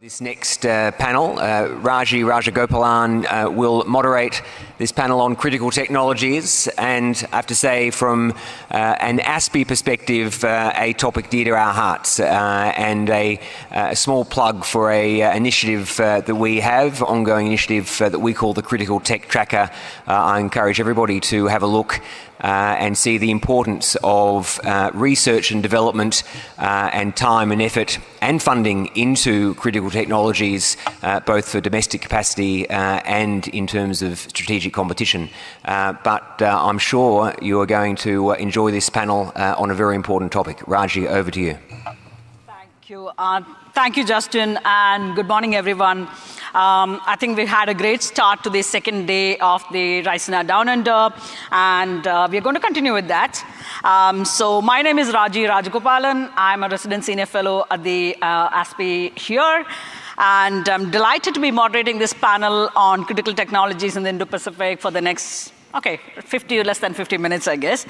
This next panel, Raji Rajagopalan will moderate this panel on critical technologies, and I have to say from an ASPI perspective, a topic dear to our hearts, and a small plug for a initiative that we have, ongoing initiative that we call the Critical Tech Tracker. I encourage everybody to have a look and see the importance of research and development and time and effort and funding into critical technologies, both for domestic capacity and in terms of strategic competition. But I'm sure you are going to enjoy this panel on a very important topic. Raji, over to you. Thank you. Thank you, Justin, and good morning, everyone. I think we had a great start to the second day of the Rising Down Under, and we're going to continue with that. So my name is Raji Rajagopalan. I'm a resident senior fellow at the ASPI here, and I'm delighted to be moderating this panel on critical technologies in the Indo-Pacific for the next, less than 50 minutes, I guess.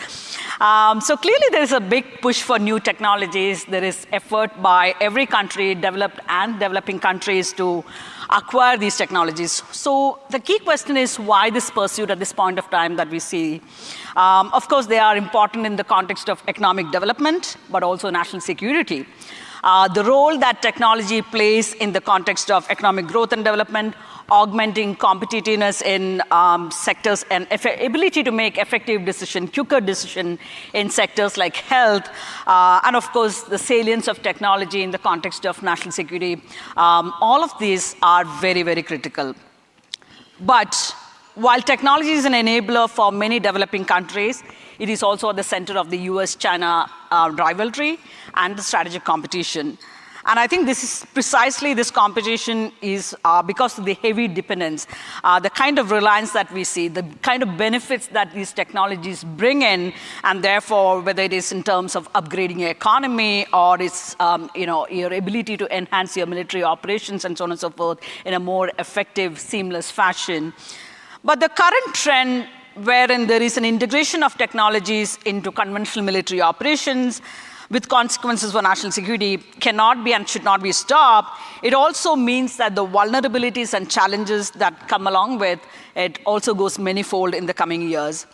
So clearly there is a big push for new technologies. There is effort by every country, developed and developing countries, to acquire these technologies. So the key question is why this pursuit at this point of time that we see. Of course, they are important in the context of economic development, but also national security. The role that technology plays in the context of economic growth and development, augmenting competitiveness in sectors and ability to make effective decision, quicker decision in sectors like health, and of course the salience of technology in the context of national security. All of these are very, very critical. But while technology is an enabler for many developing countries, it is also at the center of the US-China rivalry and the strategic competition. And I think this is precisely this competition is because of the heavy dependence, the kind of reliance that we see, the kind of benefits that these technologies bring in, and therefore, whether it is in terms of upgrading your economy or it's your ability to enhance your military operations and so on and so forth in a more effective, seamless fashion. But the current trend wherein there is an integration of technologies into conventional military operations, with consequences for national security, cannot be and should not be stopped. It also means that the vulnerabilities and challenges that come along with it also goes manifold in the coming years.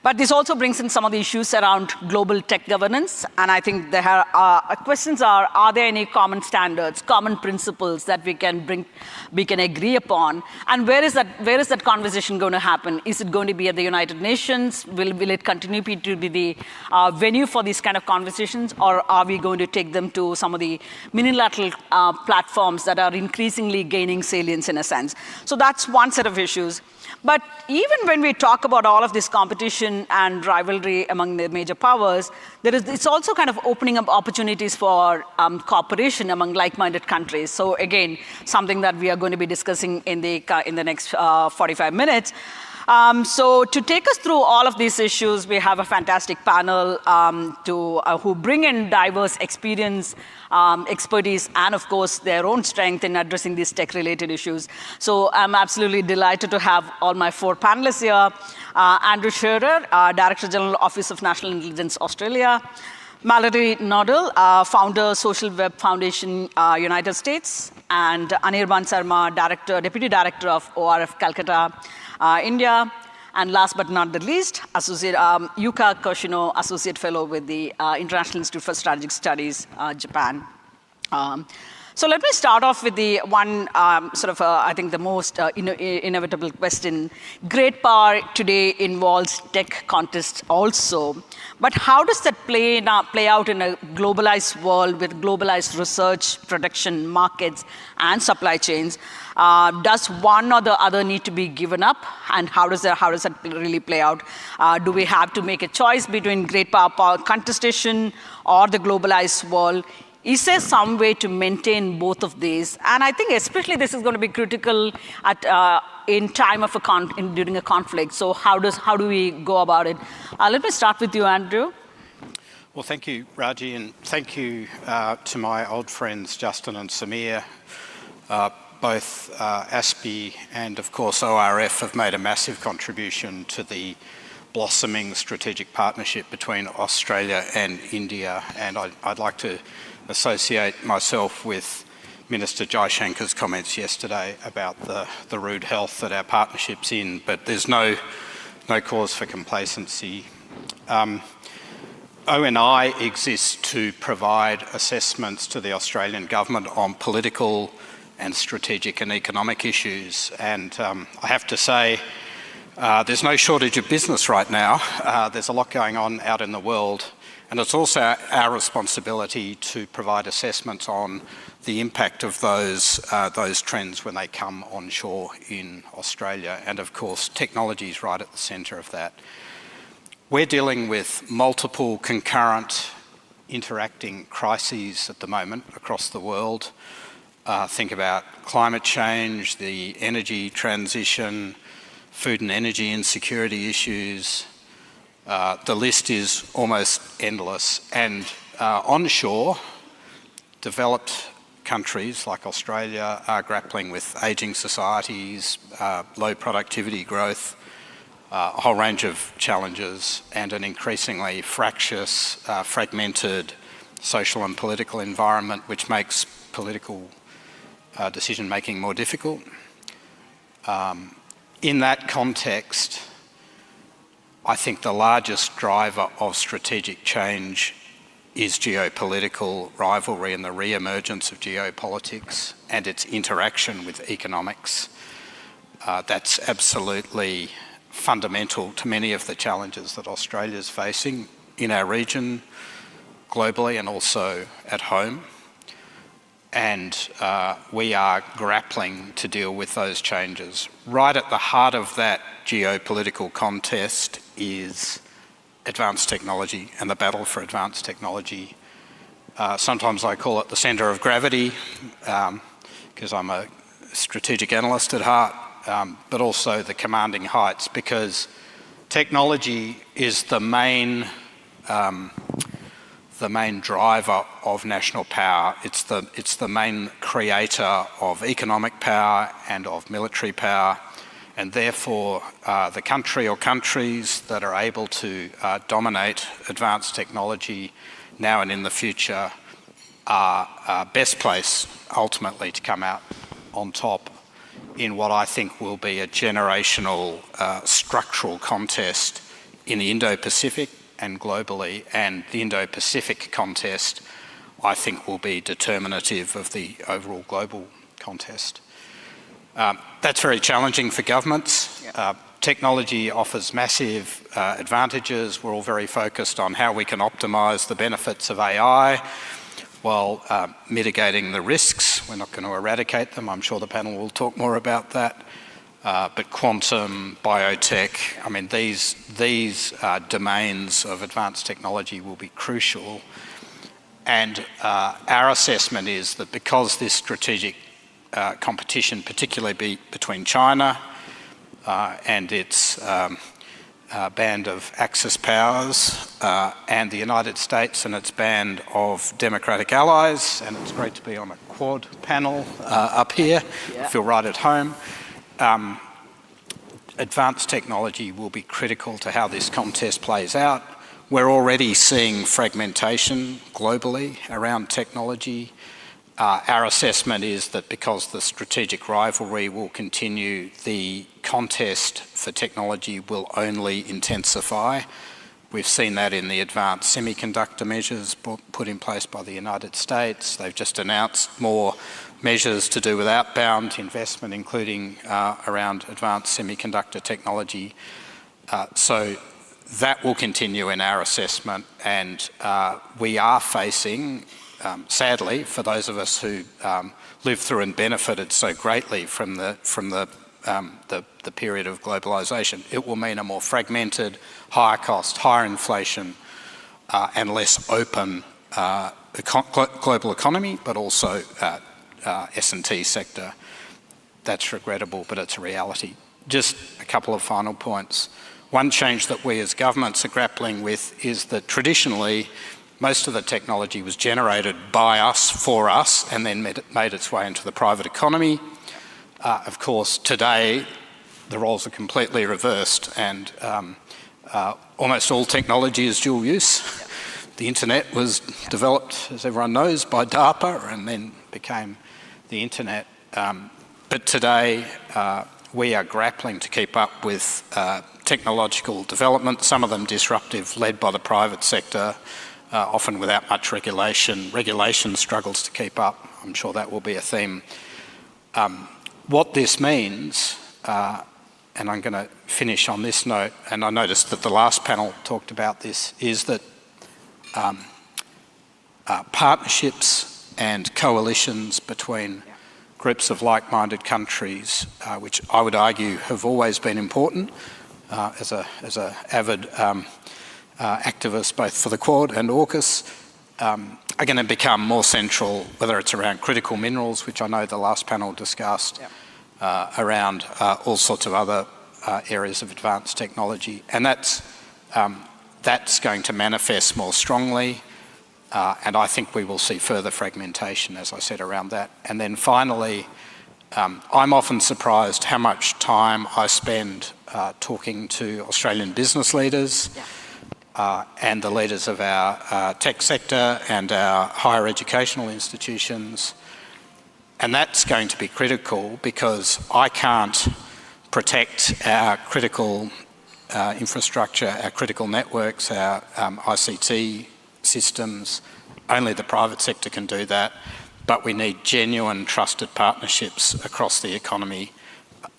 But this also brings in some of the issues around global tech governance. And I think there are questions are there any common standards, common principles that we can agree upon? And where is that conversation going to happen? Is it going to be at the United Nations? Will it continue to be the venue for these kind of conversations? Or are we going to take them to some of the unilateral platforms that are increasingly gaining salience in a sense? So that's one set of issues. But even when we talk about all of this competition and rivalry among the major powers, it's also kind of opening up opportunities for cooperation among like-minded countries. So again, something that we are going to be discussing in the next 45 minutes. So to take us through all of these issues, we have a fantastic panel who bring in diverse experience, expertise, and of course their own strength in addressing these tech-related issues. So I'm absolutely delighted to have all my four panelists here. Andrew Shearer, Director General, Office of National Intelligence, Australia. Mallory, Knodel, founder, Social Web Foundation, United States. And Anirban Sarma, Deputy Director of ORF, Calcutta, India. And last but not the least, Yuka Koshino, Associate Fellow with the International Institute for Strategic Studies, Japan. So let me start off with the one I think the most inevitable question. Great power today involves tech contests also. But how does that play out in a globalized world with globalized research, production, markets, and supply chains? Does one or the other need to be given up? And how does that really play out? Do we have to make a choice between great power contestation or the globalized world? Is there some way to maintain both of these? And I think especially this is going to be critical in time of during a conflict. So how do we go about it? Let me start with you, Andrew. Well, thank you, Raji, and thank you to my old friends Justin and Samir. Both ASPI and, of course, ORF have made a massive contribution to the blossoming strategic partnership between Australia and India. And I'd like to associate myself with Minister Jaishankar's comments yesterday about the rude health that our partnership's in, but there's no cause for complacency. ONI exists to provide assessments to the Australian government on political and strategic and economic issues. And I have to say, there's no shortage of business right now. There's a lot going on out in the world. And it's also our responsibility to provide assessments on the impact of those trends when they come onshore in Australia. And of course, technology is right at the centre of that. We're dealing with multiple concurrent interacting crises at the moment across the world. Think about climate change, the energy transition, food and energy insecurity issues. The list is almost endless. And onshore, developed countries like Australia are grappling with ageing societies, low productivity growth, a whole range of challenges, and an increasingly fractious, fragmented social and political environment, which makes political decision-making more difficult. In that context, I think the largest driver of strategic change is geopolitical rivalry and the re-emergence of geopolitics and its interaction with economics. That's absolutely fundamental to many of the challenges that Australia is facing in our region, globally, and also at home. And we are grappling to deal with those changes. Right at the heart of that geopolitical contest is advanced technology and the battle for advanced technology. Sometimes I call it the centre of gravity, because I'm a strategic analyst at heart, but also the commanding heights, because technology is the main driver of national power. It's the main creator of economic power and of military power, and therefore the country or countries that are able to dominate advanced technology now and in the future are best placed ultimately to come out on top in what I think will be a generational structural contest in the Indo-Pacific and globally, and the Indo-Pacific contest I think will be determinative of the overall global contest. That's very challenging for governments. Yeah. Technology offers massive advantages. We're all very focused on how we can optimise the benefits of AI while mitigating the risks. We're not going to eradicate them. I'm sure the panel will talk more about that. But quantum, biotech, I mean, these domains of advanced technology will be crucial. And our assessment is that because this strategic competition, particularly between China and its band of Axis powers and the United States and its band of democratic allies, and it's great to be on a quad panel up here, Yeah. feel right at home. Advanced technology will be critical to how this contest plays out. We're already seeing fragmentation globally around technology. Our assessment is that because the strategic rivalry will continue, the contest for technology will only intensify. We've seen that in the advanced semiconductor measures put in place by the United States. They've just announced more measures to do with outbound investment, including around advanced semiconductor technology. So that will continue in our assessment, and we are facing, sadly, for those of us who lived through and benefited so greatly from the period of globalisation, it will mean a more fragmented, higher cost, higher inflation, and less open global economy, but also S&T sector. That's regrettable, but it's a reality. Just a couple of final points. One change that we as governments are grappling with is that traditionally most of the technology was generated by us, for us, and then made its way into the private economy. Of course, today the roles are completely reversed, and almost all technology is dual use. The internet was developed, as everyone knows, by DARPA and then became the internet. But today, we are grappling to keep up with technological development, some of them disruptive, led by the private sector, often without much regulation. Regulation struggles to keep up. I'm sure that will be a theme. What this means, and I'm going to finish on this note, and I noticed that the last panel talked about this, is that partnerships and coalitions between groups of like-minded countries, which I would argue have always been important, as a avid activist both for the Quad and AUKUS, are going to become more central, whether it's around critical minerals, which I know the last panel discussed, around all sorts of other areas of advanced technology. And that's going to manifest more strongly, and I think we will see further fragmentation, as I said, around that. And then finally, I'm often surprised how much time I spend talking to Australian business leaders and the leaders of our tech sector and our higher educational institutions. And that's going to be critical, because I can't protect our critical infrastructure, our critical networks, our ICT systems. Only the private sector can do that. But we need genuine, trusted partnerships across the economy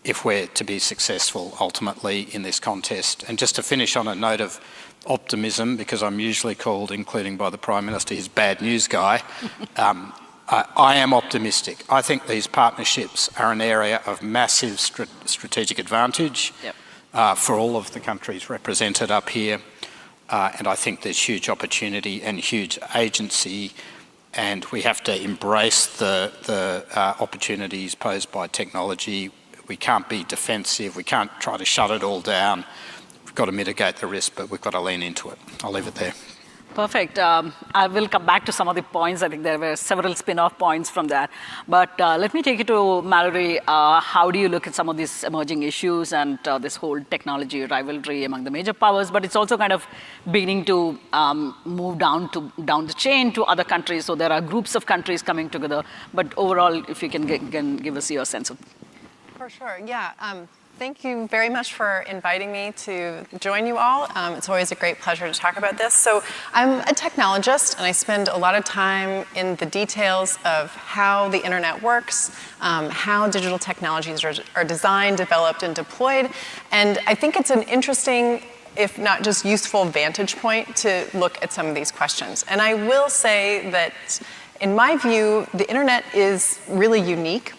if we're to be successful ultimately in this contest. And just to finish on a note of optimism, because I'm usually called, including by the Prime Minister, his bad news guy, I am optimistic. I think these partnerships are an area of massive strategic advantage for all of the countries represented up here. And I think there's huge opportunity and huge agency, and we have to embrace the opportunities posed by technology. We can't be defensive. We can't try to shut it all down. We've got to mitigate the risk, but we've got to lean into it. I'll leave it there. Perfect. I will come back to some of the points. I think there were several spin-off points from that. But let me take you to Mallory. How do you look at some of these emerging issues and this whole technology rivalry among the major powers? But it's also kind of beginning to move down the chain to other countries. So there are groups of countries coming together. But overall, if you can give us your sense of. For sure, yeah. Thank you very much for inviting me to join you all. It's always a great pleasure to talk about this. So I'm a technologist, and I spend a lot of time in the details of how the internet works, how digital technologies are designed, developed, and deployed. And I think it's an interesting, if not just useful, vantage point to look at some of these questions. And I will say that, in my view, the internet is really unique.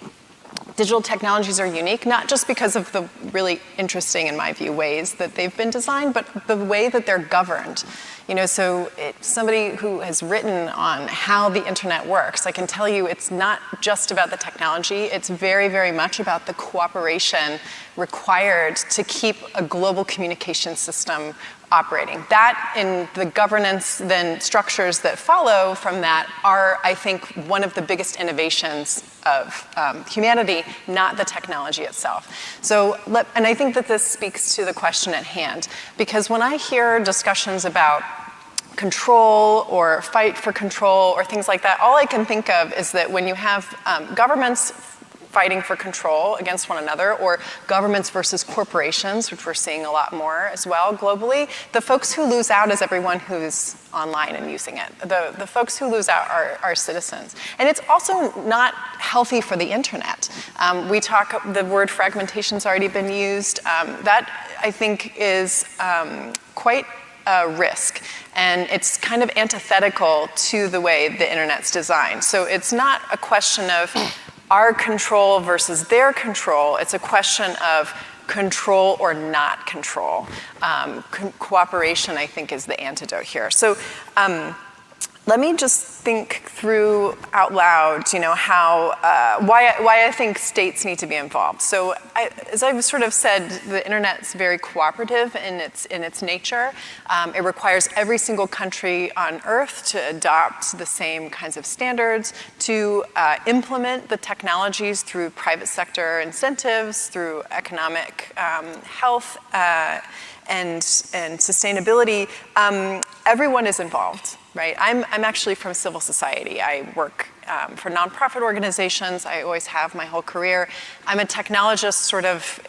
Digital technologies are unique, not just because of the really interesting, in my view, ways that they've been designed, but the way that they're governed. You know, so somebody who has written on how the internet works, I can tell you it's not just about the technology, it's very, very much about the cooperation required to keep a global communication system operating. That and the governance then structures that follow from that are, I think, one of the biggest innovations of humanity, not the technology itself. So, and I think that this speaks to the question at hand, because when I hear discussions about control or fight for control or things like that, all I can think of is that when you have governments fighting for control against one another, or governments versus corporations, which we're seeing a lot more as well globally, the folks who lose out is everyone who's online and using it. The folks who lose out are citizens. And it's also not healthy for the internet. The word fragmentation's already been used. That, I think, is quite a risk. And it's kind of antithetical to the way the internet's designed. So it's not a question of our control versus their control. It's a question of control or not control. Cooperation, I think, is the antidote here. So let me just think through out loud, you know, how, why I think states need to be involved. So as I've sort of said, the internet's very cooperative in its nature. It requires every single country on Earth to adopt the same kinds of standards, to implement the technologies through private sector incentives, through economic health, and sustainability, everyone is involved, right? I'm actually from civil society. I work for nonprofit organizations. I always have my whole career. I'm a technologist sort of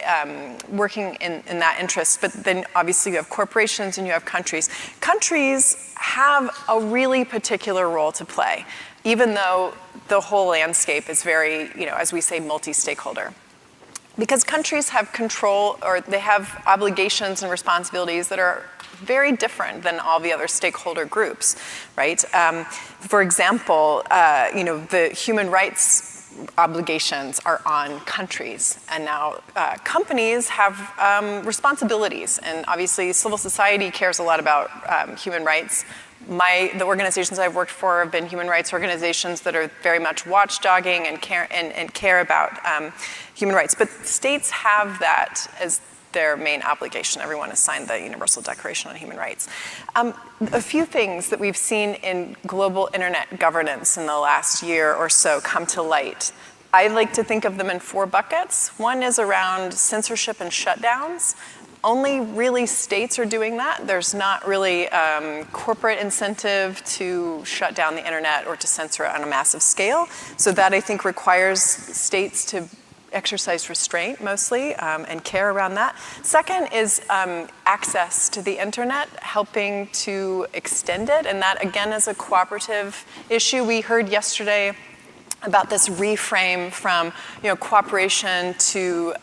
working in that interest, but then obviously you have corporations and you have countries. Countries have a really particular role to play, even though the whole landscape is very, as we say, multi-stakeholder. Because countries have control, or they have obligations and responsibilities that are very different than all the other stakeholder groups, right? For example, the human rights obligations are on countries, and now companies have responsibilities, and obviously civil society cares a lot about human rights. The organizations I've worked for have been human rights organizations that are very much watchdogging and care about human rights. But states have that as their main obligation. Everyone has signed the Universal Declaration on Human Rights. A few things that we've seen in global internet governance in the last year or so come to light. I like to think of them in 4 buckets. One is around censorship and shutdowns. Only really states are doing that. There's not really corporate incentive to shut down the internet or to censor it on a massive scale. So that, I think, requires states to exercise restraint mostly and care around that. Second is access to the internet, helping to extend it, and that again is a cooperative issue. We heard yesterday about this reframe from cooperation to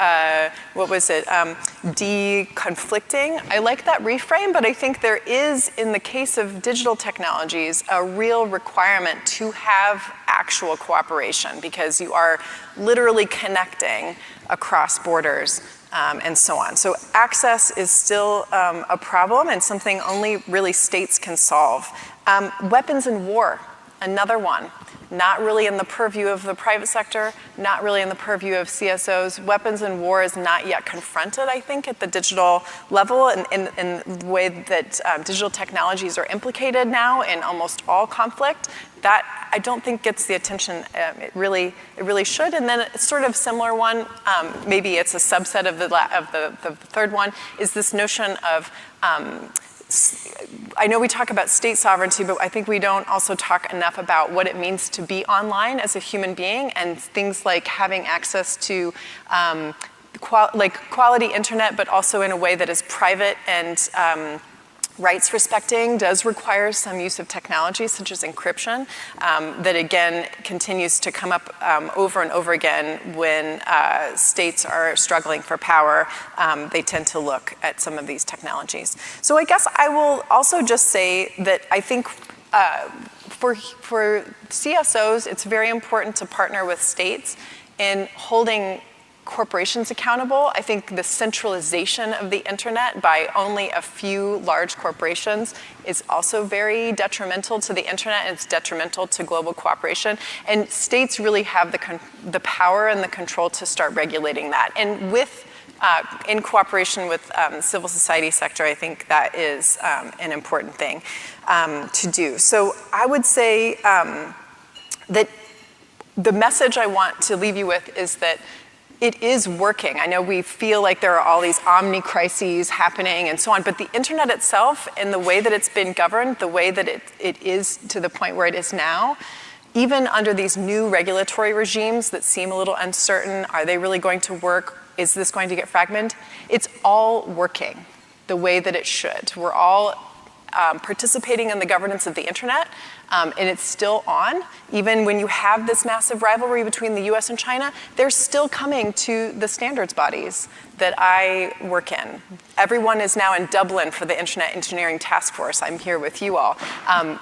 de-conflicting. I like that reframe, but I think there is, in the case of digital technologies, a real requirement to have actual cooperation, because you are literally connecting across borders and so on. So access is still a problem and something only really states can solve. Weapons in war, another one. Not really in the purview of the private sector, not really in the purview of CSOs. Weapons in war is not yet confronted, I think, at the digital level in the way that digital technologies are implicated now in almost all conflict. That, I don't think, gets the attention it really should. And then a sort of similar one, maybe it's a subset of the third one, is this notion of I know we talk about state sovereignty, but I think we don't also talk enough about what it means to be online as a human being, and things like having access to quality internet, but also in a way that is private and rights respecting does require some use of technology such as encryption that again continues to come up over and over again when states are struggling for power. They tend to look at some of these technologies. So I guess I will also just say that I think for CSOs, it's very important to partner with states in holding corporations accountable. I think the centralization of the internet by only a few large corporations is also very detrimental to the internet, and it's detrimental to global cooperation. And states really have the power and the control to start regulating that. And in cooperation with civil society sector, I think that is an important thing to do. So I would say that the message I want to leave you with is that it is working. I know we feel like there are all these omni-crises happening and so on, but the internet itself and the way that it's been governed, the way that it is to the point where it is now, even under these new regulatory regimes that seem a little uncertain, are they really going to work? Is this going to get fragmented? It's all working the way that it should. We're all participating in the governance of the internet, and it's still on. Even when you have this massive rivalry between the US and China, they're still coming to the standards bodies that I work in. Everyone is now in Dublin for the Internet Engineering Task Force. I'm here with you all.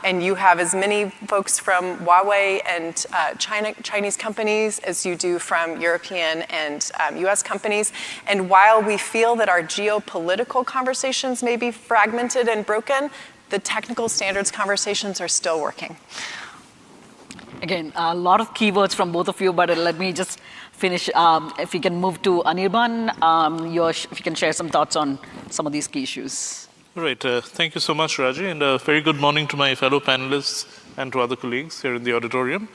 And you have as many folks from Huawei and Chinese companies as you do from European and US companies. And while we feel that our geopolitical conversations may be fragmented and broken, the technical standards conversations are still working. Again, a lot of keywords from both of you, but let me just finish. If we can move to Anirban, if you can share some thoughts on some of these key issues. All right. Thank you so much, Raji, and a very good morning to my fellow panelists and to other colleagues here in the auditorium.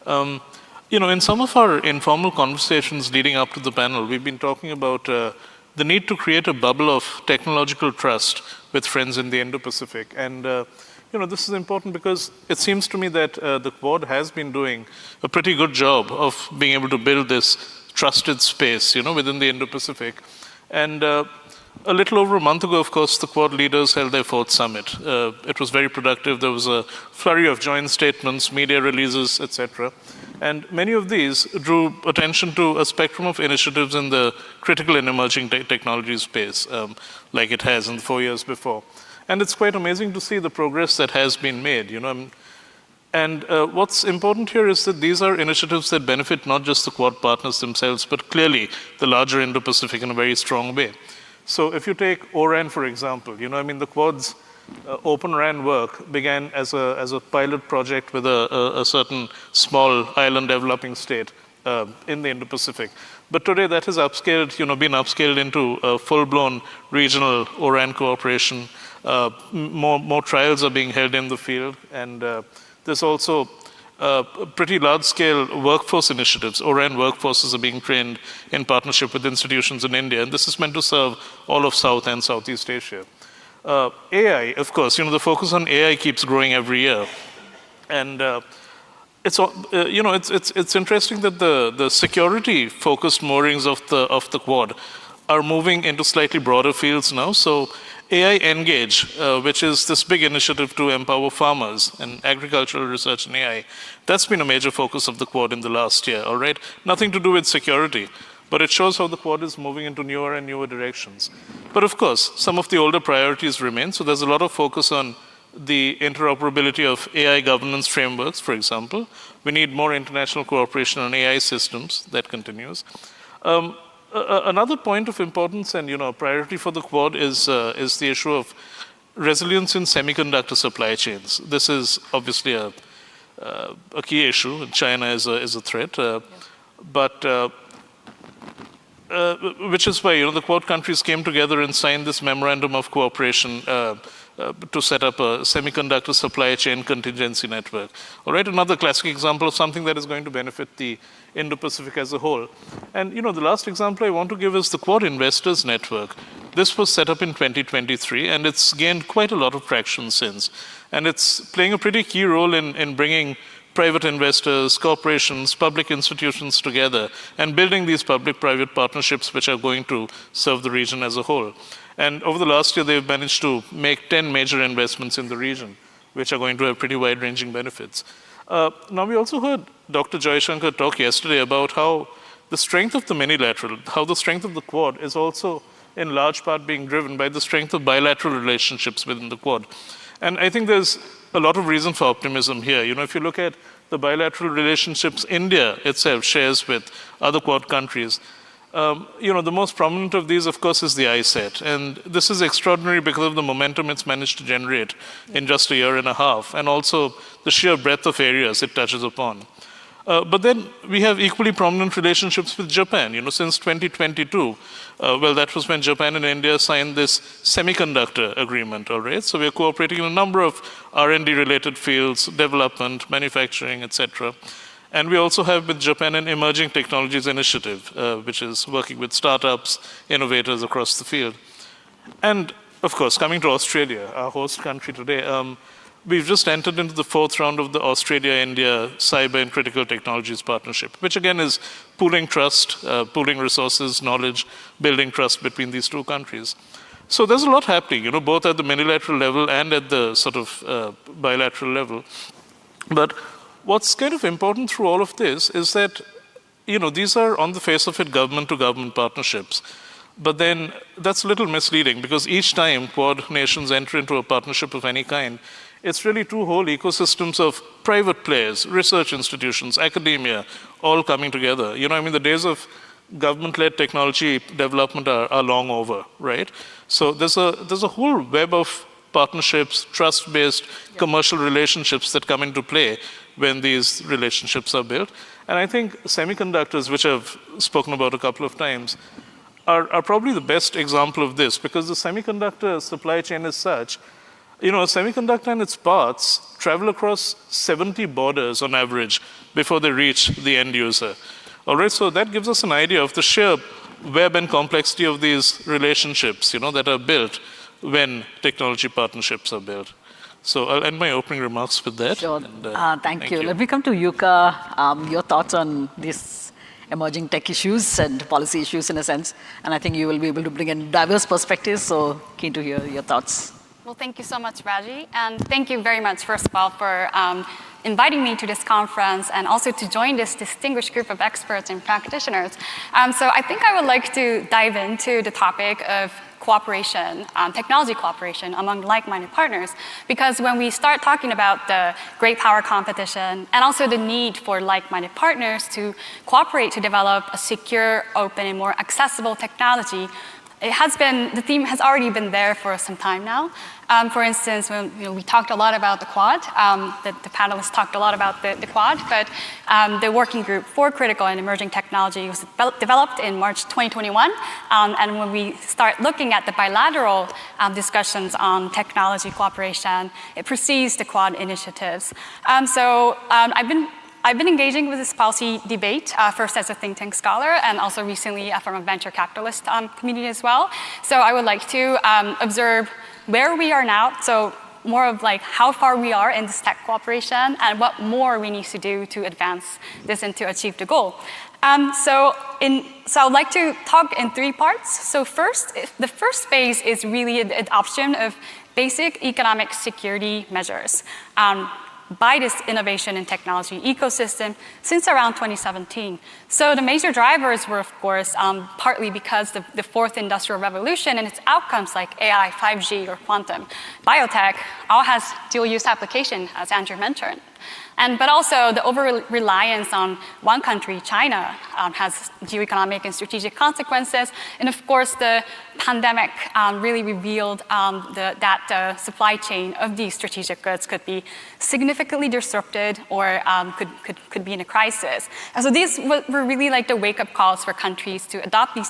In some of our informal conversations leading up to the panel, we've been talking about the need to create a bubble of technological trust with friends in the Indo-Pacific. And this is important because it seems to me that the Quad has been doing a pretty good job of being able to build this trusted space, within the Indo-Pacific. And a little over a month ago, of course, the Quad leaders held their 4th summit. It was very productive. There was a flurry of joint statements, media releases, etc. And many of these drew attention to a spectrum of initiatives in the critical and emerging technology space, like it has in the 4 years before. And it's quite amazing to see the progress that has been made. And what's important here is that these are initiatives that benefit not just the Quad partners themselves, but clearly the larger Indo-Pacific in a very strong way. So if you take ORAN, for example, the Quad's Open RAN work began as a pilot project with a certain small island developing state in the Indo-Pacific. But today that has been upscaled into a full-blown regional ORAN cooperation. More trials are being held in the field, and there's also pretty large-scale workforce initiatives. ORAN workforces are being trained in partnership with institutions in India, and this is meant to serve all of South and Southeast Asia. AI, of course, the focus on AI keeps growing every year, and it's interesting that the security-focused moorings of the Quad are moving into slightly broader fields now. So AI Engage, which is this big initiative to empower farmers and agricultural research in AI, that's been a major focus of the Quad in the last year, all right? Nothing to do with security, but it shows how the Quad is moving into newer and newer directions. But of course, some of the older priorities remain. So there's a lot of focus on the interoperability of AI governance frameworks, for example. We need more international cooperation on AI systems. That continues. Another point of importance and priority for the Quad is the issue of resilience in semiconductor supply chains. This is obviously a key issue. China is a threat, but which is why the Quad countries came together and signed this memorandum of cooperation to set up a semiconductor supply chain contingency network. All right, another classic example of something that is going to benefit the Indo-Pacific as a whole. And the last example I want to give is the Quad Investors Network. This was set up in 2023, and it's gained quite a lot of traction since. And it's playing a pretty key role in bringing private investors, corporations, public institutions together and building these public-private partnerships which are going to serve the region as a whole. And over the last year, they've managed to make 10 major investments in the region, which are going to have pretty wide-ranging benefits. Now, we also heard Dr. Joyshankar talk yesterday about how the strength of the minilateral, how the strength of the Quad is also in large part being driven by the strength of bilateral relationships within the Quad. And I think there's a lot of reason for optimism here. If you look at the bilateral relationships India itself shares with other Quad countries, the most prominent of these, of course, is the ISET. And this is extraordinary because of the momentum it's managed to generate in just a year and a half, and also the sheer breadth of areas it touches upon. But then we have equally prominent relationships with Japan. Since 2022, that was when Japan and India signed this semiconductor agreement, all right? So we're cooperating in a number of R&D-related fields, development, manufacturing, etc. And we also have with Japan an Emerging Technologies Initiative, which is working with startups, innovators across the field. And of course, coming to Australia, our host country today, we've just entered into the 4th round of the Australia-India Cyber and Critical Technologies Partnership, which again is pooling trust, pooling resources, knowledge, building trust between these two countries. So there's a lot happening, both at the minilateral level and at the sort of bilateral level. But what's kind of important through all of this is that, these are on the face of it government-to-government partnerships. But then that's a little misleading because each time Quad nations enter into a partnership of any kind, it's really two whole ecosystems of private players, research institutions, academia, all coming together. The days of government-led technology development are long over, right? So there's a whole web of partnerships, trust-based commercial relationships that come into play when these relationships are built. And I think semiconductors, which I've spoken about a couple of times, are probably the best example of this because the semiconductor supply chain is such. A semiconductor and its parts travel across 70 borders on average before they reach the end user. All right, so that gives us an idea of the sheer web and complexity of these relationships, that are built when technology partnerships are built. So I'll end my opening remarks with that. Sure. And, thank you. Let me come to Yuka. Your thoughts on these emerging tech issues and policy issues in a sense. And I think you will be able to bring in diverse perspectives, so keen to hear your thoughts. Well, thank you so much, Raji. And thank you very much, first of all, for inviting me to this conference and also to join this distinguished group of experts and practitioners. So I think I would like to dive into the topic of cooperation, technology cooperation among like-minded partners, because when we start talking about the great power competition and also the need for like-minded partners to cooperate to develop a secure, open, and more accessible technology, the theme has already been there for some time now. For instance, when we talked a lot about the Quad, the panelists talked a lot about the Quad, but the working group for critical and emerging technology was developed in March 2021. And when we start looking at the bilateral discussions on technology cooperation, it precedes the Quad initiatives. I've been engaging with this policy debate, first as a think tank scholar and also recently from a venture capitalist community as well. So I would like to observe where we are now, so more of like how far we are in this tech cooperation and what more we need to do to advance this and to achieve the goal. So I'd like to talk in three parts. So first, the first phase is really the adoption of basic economic security measures by this innovation and technology ecosystem since around 2017. So the major drivers were, of course, partly because the fourth industrial revolution and its outcomes like AI, 5G, or quantum, biotech, all has dual-use application, as Andrew mentioned. But also the over-reliance on one country, China, has geoeconomic and strategic consequences. And of course, the pandemic really revealed that the supply chain of these strategic goods could be significantly disrupted or could be in a crisis. And so these were really like the wake-up calls for countries to adopt these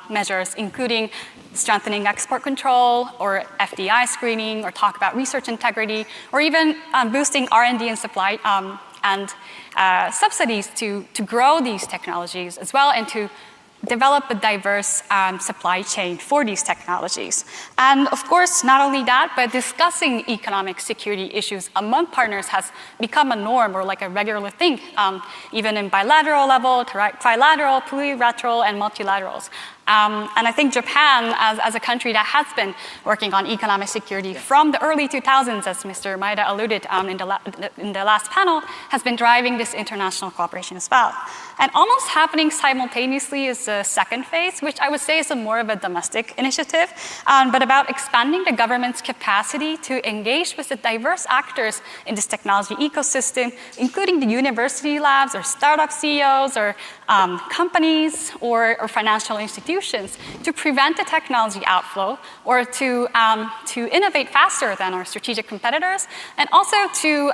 measures, including strengthening export control or FDI screening, or talk about research integrity, or even boosting R&D and supply and subsidies to grow these technologies as well and to develop a diverse supply chain for these technologies. And of course, not only that, but discussing economic security issues among partners has become a norm or like a regular thing, even in bilateral level, trilateral, plurilateral, and multilaterals. And I think Japan, as a country that has been working on economic security from the early 2000s, as Mr. Maeda alluded in the last panel, has been driving this international cooperation as well. And almost happening simultaneously is the second phase, which I would say is more of a domestic initiative, but about expanding the government's capacity to engage with the diverse actors in this technology ecosystem, including the university labs or startup CEOs or companies or financial institutions, to prevent the technology outflow or to innovate faster than our strategic competitors, and also to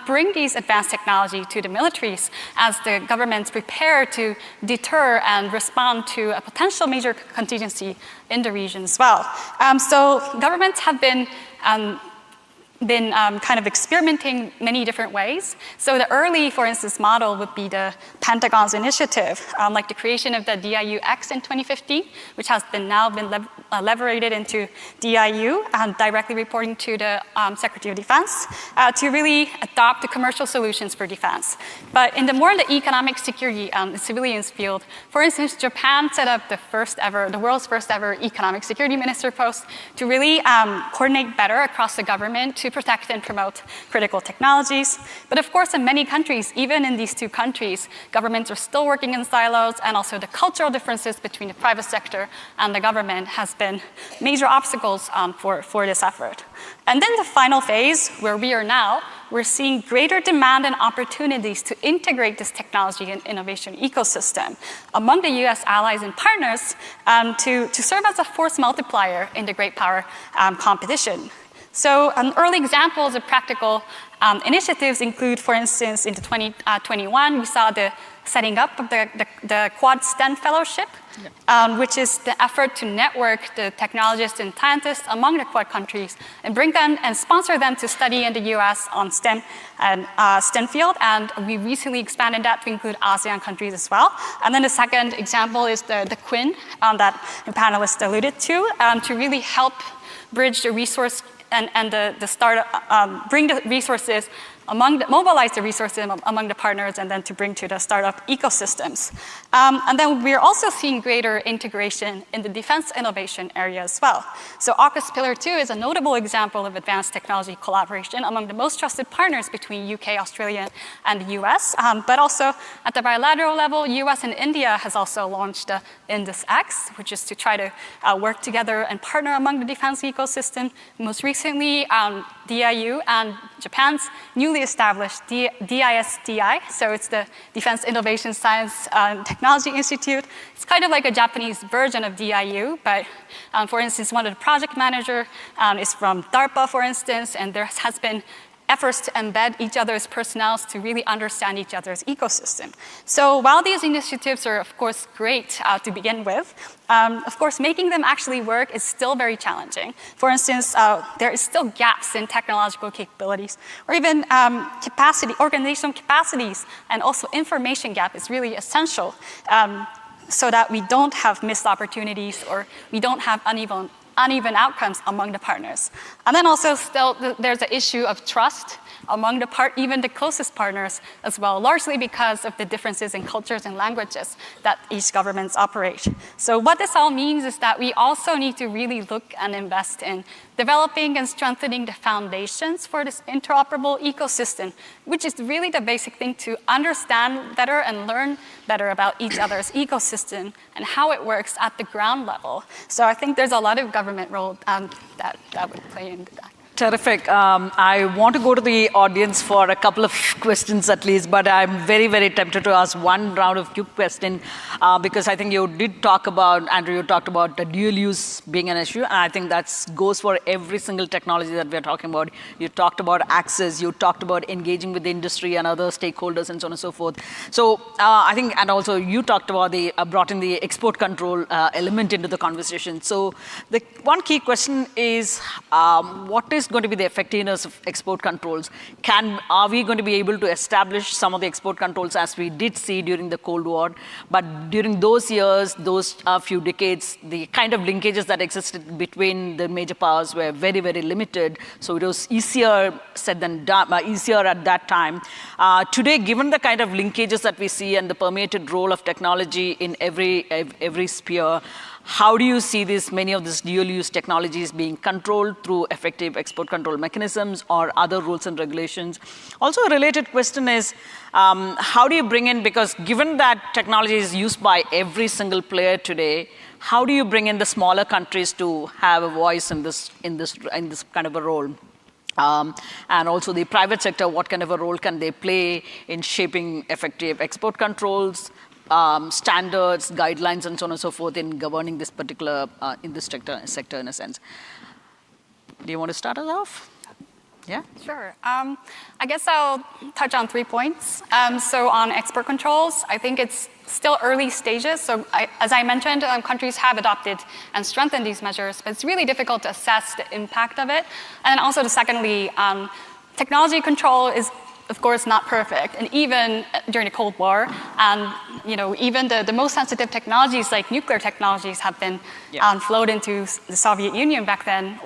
bring these advanced technology to the militaries as the governments prepare to deter and respond to a potential major contingency in the region as well. So governments have been kind of experimenting many different ways. So the early, for instance, model would be the Pentagon's initiative, like the creation of the DIU-X in 2015, which has now been leveraged into DIU and directly reporting to the Secretary of Defense to really adopt the commercial solutions for defense. But in the economic security civilians field, for instance, Japan set up the world's first ever economic security minister post to really coordinate better across the government to protect and promote critical technologies. But of course, in many countries, even in these two countries, governments are still working in silos, and also the cultural differences between the private sector and the government has been major obstacles for this effort. And then the final phase, where we are now, we're seeing greater demand and opportunities to integrate this technology and innovation ecosystem among the US allies and partners to serve as a force multiplier in the great power competition. So early examples of practical initiatives include, for instance, in 2021, we saw the setting up of the Quad STEM Fellowship, which is the effort to network the technologists and scientists among the Quad countries and bring them and sponsor them to study in the US on STEM and STEM field. And we recently expanded that to include ASEAN countries as well. And then the second example is the Quinn that the panelists alluded to really help bridge the resource and the startup, bring the resources mobilize the resources among the partners and then to bring to the startup ecosystems. And then we're also seeing greater integration in the defense innovation area as well. So AUKUS Pillar 2 is a notable example of advanced technology collaboration among the most trusted partners between UK, Australia, and the US. But also at the bilateral level, US and India has also launched the Indus-X, which is to try to work together and partner among the defense ecosystem. Most recently, DIU and Japan's newly established DISDI, so it's the Defense Innovation Science and Technology Institute. It's kind of like a Japanese version of DIU, but for instance, one of the project managers is from DARPA, for instance, and there has been efforts to embed each other's personnel to really understand each other's ecosystem. So while these initiatives are, of course, great to begin with, of course, making them actually work is still very challenging. For instance, there is still gaps in technological capabilities, or even organizational capacities, and also information gap is really essential so that we don't have missed opportunities or we don't have uneven outcomes among the partners. And then also still there's the issue of trust among even the closest partners as well, largely because of the differences in cultures and languages that each governments operate. So what this all means is that we also need to really look and invest in developing and strengthening the foundations for this interoperable ecosystem, which is really the basic thing to understand better and learn better about each other's ecosystem and how it works at the ground level. So I think there's a lot of government role that would play into that. Terrific. I want to go to the audience for a couple of questions at least, but I'm very, very tempted to ask one round of quick question because I think you did talk about, Andrew, you talked about the dual use being an issue, and I think that goes for every single technology that we're talking about. You talked about access, you talked about engaging with the industry and other stakeholders and so on and so forth. So I think, and also you talked about brought in the export control element into the conversation. So the one key question is, what is going to be the effectiveness of export controls? Are we going to be able to establish some of the export controls as we did see during the Cold War? But during those years, those few decades, the kind of linkages that existed between the major powers were very, very limited. So it was easier said than done, easier at that time. Today, given the kind of linkages that we see and the permeated role of technology in every sphere, how do you see many of these dual-use technologies being controlled through effective export control mechanisms or other rules and regulations? Also, a related question is, how do you bring in, because given that technology is used by every single player today, how do you bring in the smaller countries to have a voice in this kind of a role? And also the private sector, what kind of a role can they play in shaping effective export controls, standards, guidelines, and so on and so forth in governing this particular in this sector in a sense? Do you want to start us off? Yeah? Sure. I guess I'll touch on 3 points. So on export controls, I think it's still early stages. So as I mentioned, countries have adopted and strengthened these measures, but it's really difficult to assess the impact of it. And also, secondly, technology control is, of course, not perfect. And even during the Cold War, and even the most sensitive technologies like nuclear technologies have been flowed into the Soviet Union back then,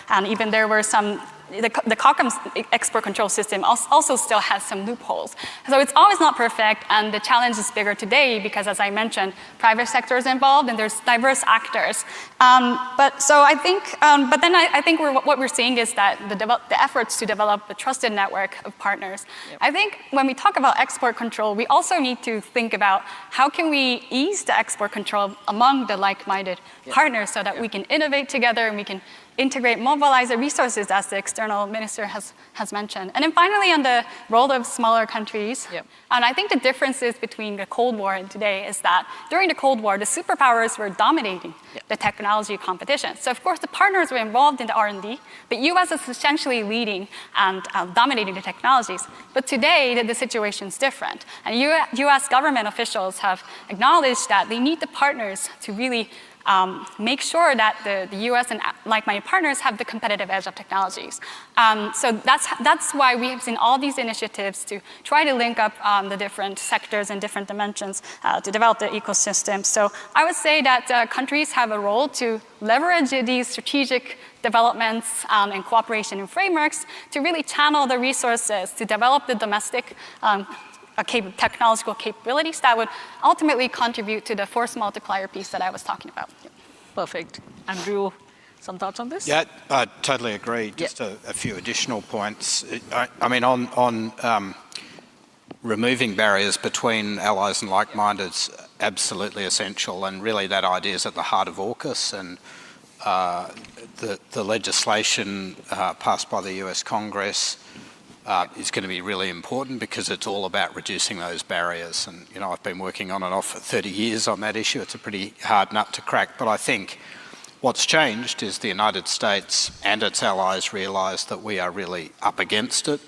and even there were some, the COCOM export control system also still has some loopholes. So it's always not perfect, and the challenge is bigger today because, as I mentioned, private sector is involved and there's diverse actors. But then I think what we're seeing is that the efforts to develop a trusted network of partners. Yep. I think when we talk about export control, we also need to think about how can we ease the export control among the like-minded partners so that we can innovate together and we can integrate, mobilize the resources, as the external minister has mentioned. And then finally, on the role of smaller countries, and I think the differences between the Cold War and today is that during the Cold War, the superpowers were dominating the technology competition. So of course, the partners were involved in the R&D, but US is essentially leading and dominating the technologies. But today, the situation is different. And US government officials have acknowledged that they need the partners to really make sure that the US and like-minded partners have the competitive edge of technologies. So that's why we have seen all these initiatives to try to link up the different sectors and different dimensions to develop the ecosystem. So I would say that countries have a role to leverage these strategic developments and cooperation and frameworks to really channel the resources to develop the domestic technological capabilities that would ultimately contribute to the force multiplier piece that I was talking about. Perfect. Andrew, some thoughts on this? Yeah, I totally agree. Just a few additional points. I mean, on removing barriers between allies and like-minded is absolutely essential, and really that idea is at the heart of AUKUS, and the legislation passed by the US Congress is going to be really important because it's all about reducing those barriers. And, you know, I've been working on and off for 30 years on that issue. It's a pretty hard nut to crack. But I think what's changed is the United States and its allies realise that we are really up against it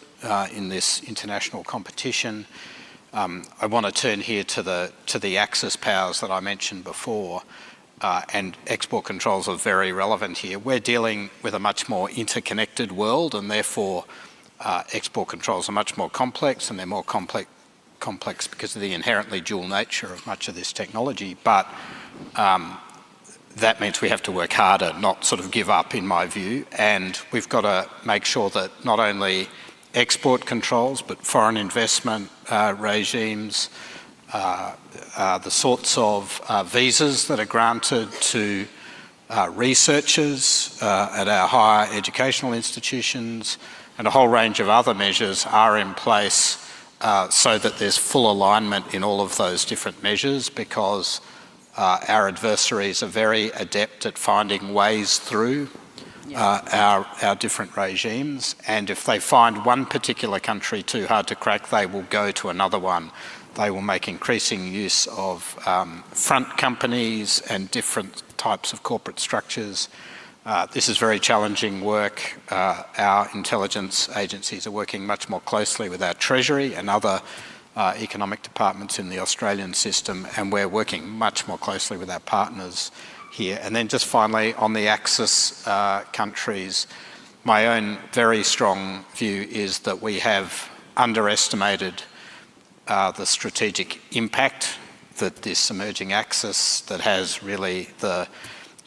in this international competition. I want to turn here to the Axis powers that I mentioned before. And export controls are very relevant here. We're dealing with a much more interconnected world, and therefore export controls are much more complex, and they're more complex because of the inherently dual nature of much of this technology. But that means we have to work harder, not sort of give up, in my view. And we've got to make sure that not only export controls, but foreign investment regimes, the sorts of visas that are granted to researchers at our higher educational institutions, and a whole range of other measures are in place so that there's full alignment in all of those different measures, because our adversaries are very adept at finding ways through our different regimes. And if they find one particular country too hard to crack, they will go to another one. They will make increasing use of front companies and different types of corporate structures. This is very challenging work. Our intelligence agencies are working much more closely with our Treasury and other economic departments in the Australian system, and we're working much more closely with our partners here. And then just finally, on the Axis countries, my own very strong view is that we have underestimated the strategic impact that this emerging axis that has really the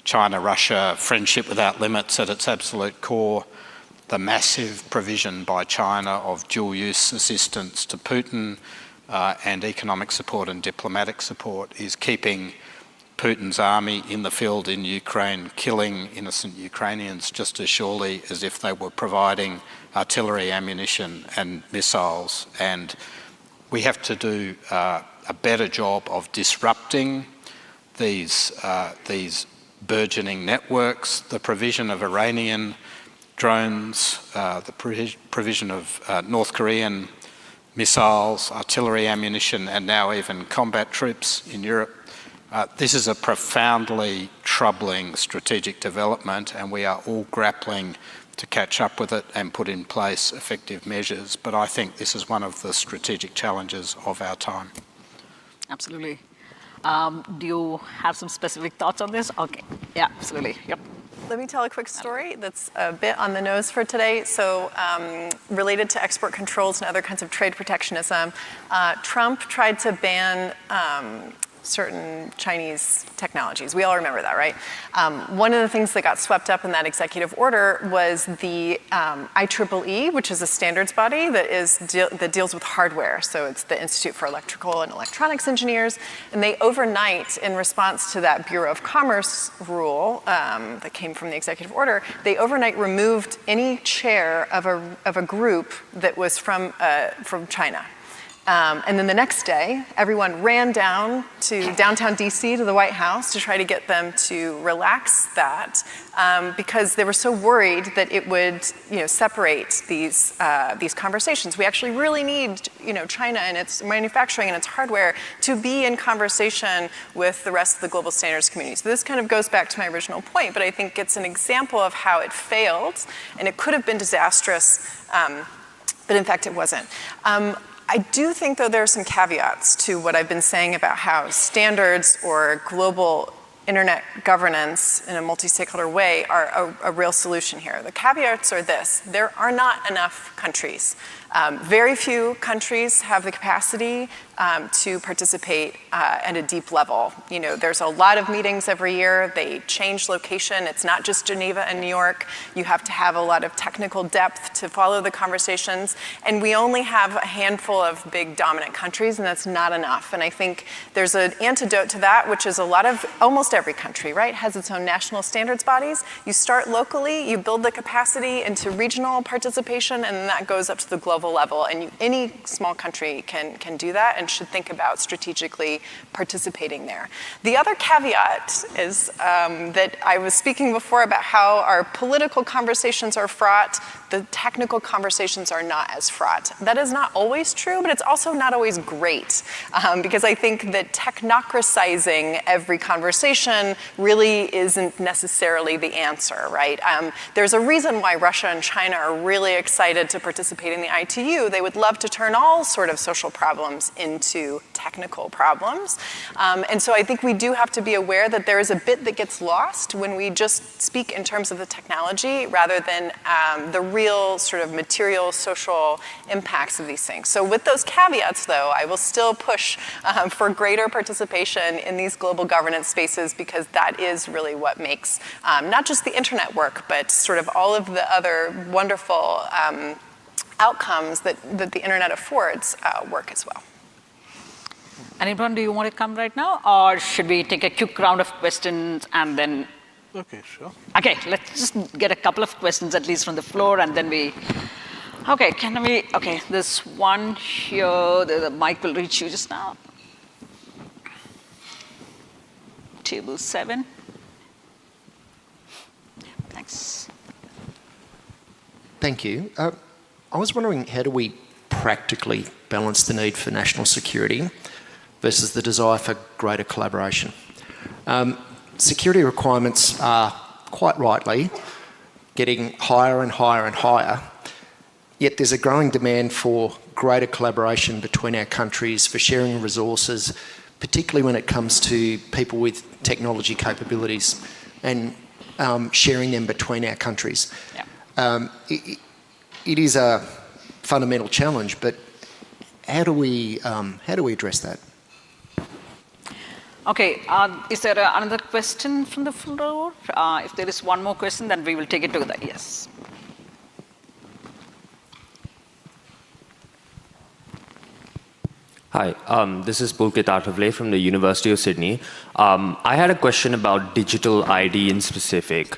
China-Russia friendship without limits at its absolute core, the massive provision by China of dual-use assistance to Putin and economic support and diplomatic support is keeping Putin's army in the field in Ukraine, killing innocent Ukrainians just as surely as if they were providing artillery, ammunition and missiles. And we have to do a better job of disrupting these burgeoning networks, the provision of Iranian drones, the provision of North Korean missiles, artillery ammunition, and now even combat troops in Europe. This is a profoundly troubling strategic development, and we are all grappling to catch up with it and put in place effective measures. But I think this is one of the strategic challenges of our time. Absolutely. Do you have some specific thoughts on this? Okay. Yeah, absolutely. Yep. Let me tell a quick story that's a bit on the nose for today. So related to export controls and other kinds of trade protectionism, Trump tried to ban certain Chinese technologies. We all remember that, right? One of the things that got swept up in that executive order was the IEEE, which is a standards body that deals with hardware. So it's the Institute for Electrical and Electronics Engineers. And they overnight, in response to that Bureau of Commerce rule that came from the executive order, they overnight removed any chair of a group that was from China. And then the next day, everyone ran down to downtown DC to the White House to try to get them to relax that because they were so worried that it would, separate these conversations. We actually really need, China and its manufacturing and its hardware to be in conversation with the rest of the global standards community. So this kind of goes back to my original point, but I think it's an example of how it failed, and it could have been disastrous, but in fact it wasn't. I do think, though, there are some caveats to what I've been saying about how standards or global internet governance in a multi-stakeholder way are a real solution here. The caveats are this: there are not enough countries. Very few countries have the capacity to participate at a deep level. There's a lot of meetings every year. They change location. It's not just Geneva and New York. You have to have a lot of technical depth to follow the conversations. And we only have a handful of big dominant countries, and that's not enough. And I think there's an antidote to that, which is almost every country, right, has its own national standards bodies. You start locally, you build the capacity into regional participation, and then that goes up to the global level. And any small country can do that and should think about strategically participating there. The other caveat is that I was speaking before about how our political conversations are fraught, the technical conversations are not as fraught. That is not always true, but it's also not always great, because I think that technocratizing every conversation really isn't necessarily the answer, right? There's a reason why Russia and China are really excited to participate in the ITU. They would love to turn all sort of social problems into technical problems. And so I think we do have to be aware that there is a bit that gets lost when we just speak in terms of the technology rather than the real sort of material social impacts of these things. So with those caveats, though, I will still push for greater participation in these global governance spaces, because that is really what makes not just the internet work, but sort of all of the other wonderful outcomes that the internet affords work as well. Anirban, do you want to come right now, or should we take a quick round of questions and then? Okay, sure. Okay, let's just get a couple of questions at least from the floor, and then we. Okay, okay, there's one here. The mic will reach you just now. Table 7. Thanks. Thank you. I was wondering, how do we practically balance the need for national security versus the desire for greater collaboration? Security requirements are, quite rightly, getting higher and higher and higher, yet there's a growing demand for greater collaboration between our countries, for sharing resources, particularly when it comes to people with technology capabilities and sharing them between our countries. Yeah. It is a fundamental challenge, but how do we address that? Okay, is there another question from the floor? If there is one more question, then we will take it together. Yes. Hi, this is Pulkit Arthavle from the University of Sydney. I had a question about digital ID in specific,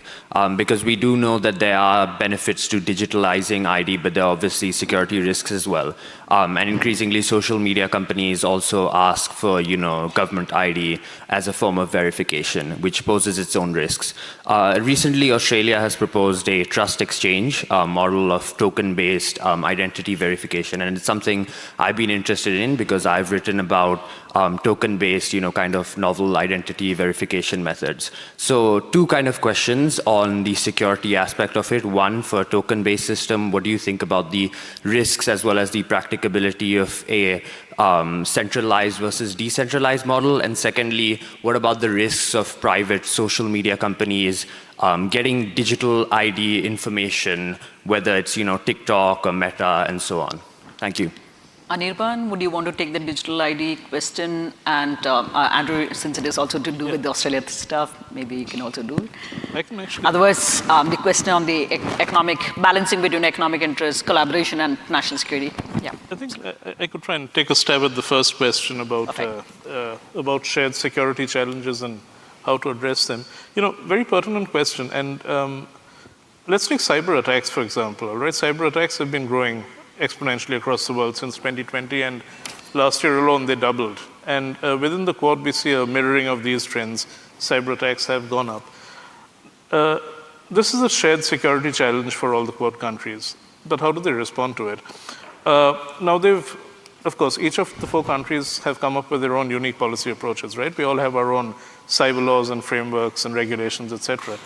because we do know that there are benefits to digitalizing ID, but there are obviously security risks as well. And increasingly, social media companies also ask for, government ID as a form of verification, which poses its own risks. Recently, Australia has proposed a trust exchange model of token-based identity verification, and it's something I've been interested in because I've written about token-based, kind of novel identity verification methods. So 2 kind of questions on the security aspect of it. One, for a token-based system, what do you think about the risks as well as the practicability of a centralized versus decentralized model? And secondly, what about the risks of private social media companies getting digital ID information, whether it's, TikTok or Meta and so on? Thank you. Anirban, would you want to take the digital ID question? And Andrew, since it is also to do with the Australia stuff, maybe you can also do it. I can actually. Otherwise, the question on the economic, balancing between economic interests, collaboration, and national security. Yeah. I think I could try and take a stab at the first question about shared security challenges and how to address them. Very pertinent question. And let's take cyber attacks, for example. Right? Cyber attacks have been growing exponentially across the world since 2020, and last year alone, they doubled. And within the Quad, we see a mirroring of these trends. Cyber attacks have gone up. This is a shared security challenge for all the Quad countries. But how do they respond to it? Now, of course, each of the 4 countries have come up with their own unique policy approaches, right? We all have our own cyber laws and frameworks and regulations, et cetera.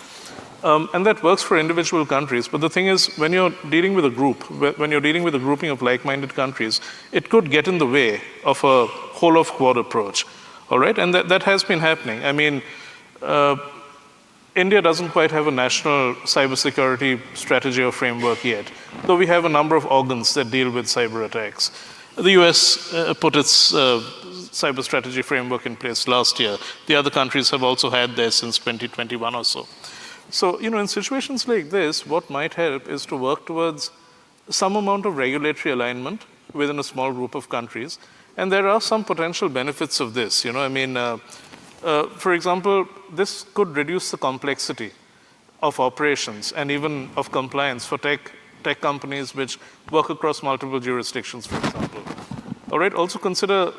And that works for individual countries. But the thing is, when you're dealing with a group, when you're dealing with a grouping of like-minded countries, it could get in the way of a whole-of-Quad approach, all right? And that has been happening. I mean, India doesn't quite have a national cybersecurity strategy or framework yet, though we have a number of organs that deal with cyber attacks. The US put its cyber strategy framework in place last year. The other countries have also had theirs since 2021 or so. So, in situations like this, what might help is to work towards some amount of regulatory alignment within a small group of countries. And there are some potential benefits of this. For example, this could reduce the complexity of operations and even of compliance for tech companies which work across multiple jurisdictions, for example. All right, also consider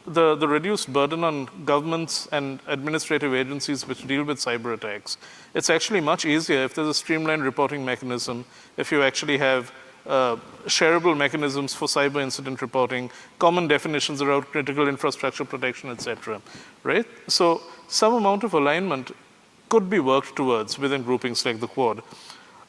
the reduced burden on governments and administrative agencies which deal with cyber attacks. It's actually much easier if there's a streamlined reporting mechanism, if you actually have shareable mechanisms for cyber incident reporting, common definitions around critical infrastructure protection, et cetera, right? So some amount of alignment could be worked towards within groupings like the Quad.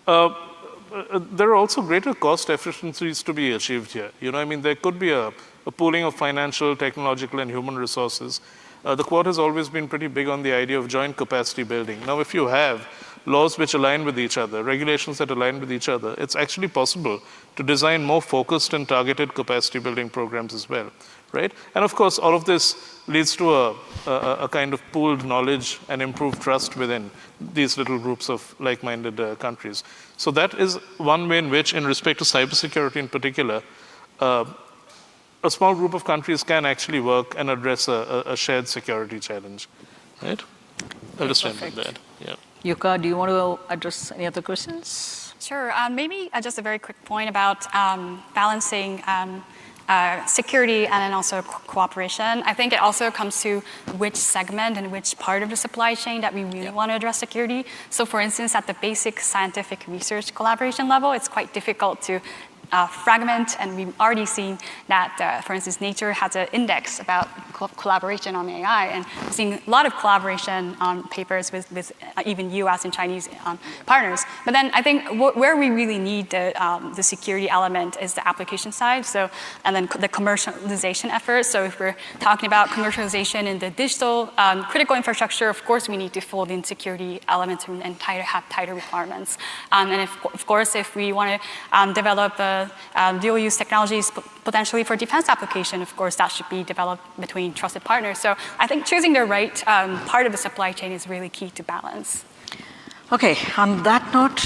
There are also greater cost efficiencies to be achieved here. There could be a pooling of financial, technological, and human resources. The Quad has always been pretty big on the idea of joint capacity building. Now, if you have laws which align with each other, regulations that align with each other, it's actually possible to design more focused and targeted capacity building programs as well, right? And of course, all of this leads to a kind of pooled knowledge and improved trust within these little groups of like-minded countries. So that is one way in which, in respect to cybersecurity in particular, a small group of countries can actually work and address a shared security challenge, right? I'll just end with that, yeah. Yuka, do you want to address any other questions? Sure. Maybe just a very quick point about balancing security and then also cooperation. I think it also comes to which segment and which part of the supply chain that we really want to address security. So for instance, at the basic scientific research collaboration level, it's quite difficult to fragment, and we've already seen that, for instance, Nature has an index about collaboration on AI, and we're seeing a lot of collaboration on papers with even US and Chinese partners. But then I think where we really need the security element is the application side, so, and then the commercialization effort. So if we're talking about commercialization in the digital critical infrastructure, of course we need to fold in security elements and have tighter requirements. And of course, if we want to develop dual-use technologies potentially for defense application, of course, that should be developed between trusted partners. So I think choosing the right part of the supply chain is really key to balance. Okay, on that note,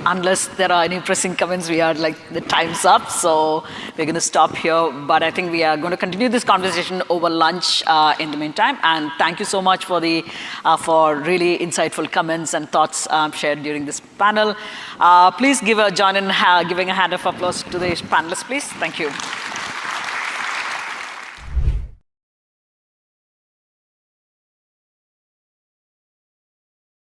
unless there are any pressing comments, the time's up, so we're going to stop here. But I think we are going to continue this conversation over lunch in the meantime. And thank you so much for really insightful comments and thoughts shared during this panel. Please join in giving a hand of applause to the panelists, please. Thank you.